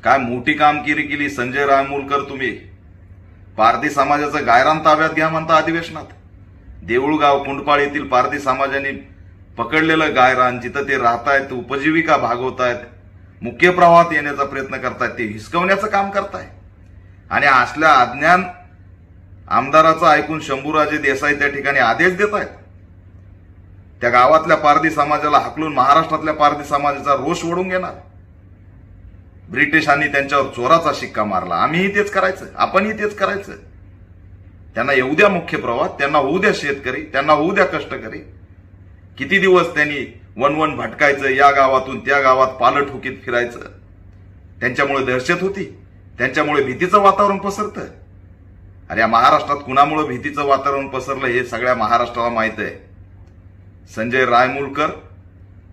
काय मोठी कामगिरी केली संजय रायमुलकर तुम्ही. पारधी समाजाचं गायरान ताब्यात घ्या म्हणता अधिवेशनात. देऊळगाव कुंडपाळ येथील पारधी समाजाने पकडलेलं गायरान, जिथं ते राहतायत, उपजीविका भागवतायत, मुख्य प्रवाहात येण्याचा प्रयत्न करतायत, ते हिसकवण्याचं काम करताय. आणि असल्या अज्ञान आमदाराचं ऐकून शंभूराजे देसाई त्या ठिकाणी आदेश देत आहेत. त्या गावातल्या पारधी समाजाला हाकलून महाराष्ट्रातल्या पारधी समाजाचा रोष ओढून घेणार. ब्रिटिशांनी त्यांच्यावर चोराचा शिक्का मारला, आम्हीही तेच करायचं, आपणही तेच करायचं. त्यांना येऊ द्या मुख्य प्रवाहात, त्यांना होऊ द्या शेतकरी, त्यांना होऊ द्या कष्टकरी. किती दिवस त्यांनी वन भटकायचं, या गावातून त्या गावात पालठुकीत फिरायचं. त्यांच्यामुळे दहशत होती, त्यांच्यामुळे भीतीचं वातावरण पसरतं. अरे या महाराष्ट्रात कुणामुळे भीतीचं वातावरण पसरलं हे सगळ्या महाराष्ट्राला माहित आहे. संजय रायमुलकर,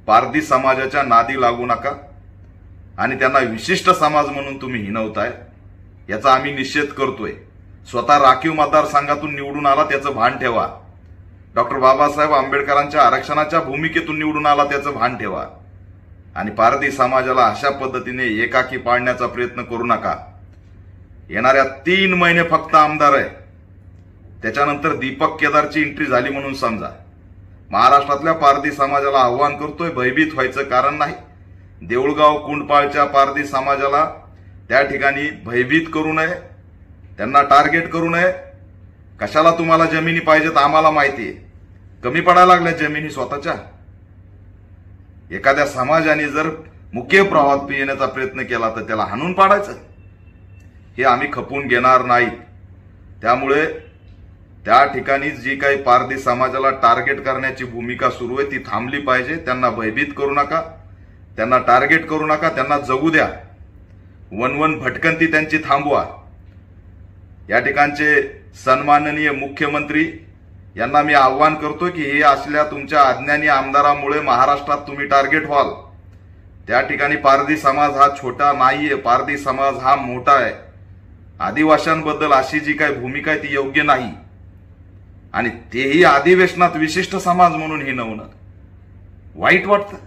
पारधी समाजाच्या नादी लागू नका आणि त्यांना विशिष्ट समाज म्हणून तुम्ही हिणवताय, याचा आम्ही निषेध करतोय. स्वतः राखीव मतदारसंघातून निवडून आला त्याचं भान ठेवा. डॉक्टर बाबासाहेब आंबेडकरांच्या आरक्षणाच्या भूमिकेतून निवडून आला त्याचं भान ठेवा. आणि पारधी समाजाला अशा पद्धतीने एकाकी पाडण्याचा प्रयत्न करू नका. येणाऱ्या 3 महिने फक्त आमदार आहे, त्याच्यानंतर दीपक केदारची एंट्री झाली म्हणून समजा. महाराष्ट्रातल्या पारधी समाजाला आव्हान करतोय, भयभीत व्हायचं कारण नाही. देऊळगाव कुंडपाळच्या पारधी समाजाला त्या ठिकाणी भयभीत करू नये, त्यांना टार्गेट करू नये. कशाला तुम्हाला जमिनी पाहिजेत आम्हाला माहितीये. कमी पडायला लागल्या जमिनी स्वतःच्या. एखाद्या समाजाने जर मुख्य प्रवाहात येण्याचा प्रयत्न केला तर त्याला हाणून पाडायचं, हे आम्ही खपून घेणार नाहीत. त्यामुळे त्या ठिकाणी जी काही पारधी समाजाला टार्गेट करण्याची भूमिका सुरू आहे ती थांबली पाहिजे. त्यांना भयभीत करू नका, त्यांना टार्गेट करू नका, त्यांना जगू द्या. वन भटकंती त्यांची थांबवा. या ठिकाणचे सन्माननीय मुख्यमंत्री यांना मी आव्हान करतो की हे असल्या तुमच्या अज्ञानी आमदारामुळे महाराष्ट्रात तुम्ही टार्गेट व्हाल. त्या ठिकाणी पारधी समाज हा छोटा नाहीये, पारधी समाज हा मोठा आहे. आदिवासींबद्दल अशी जी काही भूमिका आहे ती योग्य नाही. आणि तेही अधिवेशनात विशिष्ट समाज म्हणून हिणवणं वाईट वाटतं.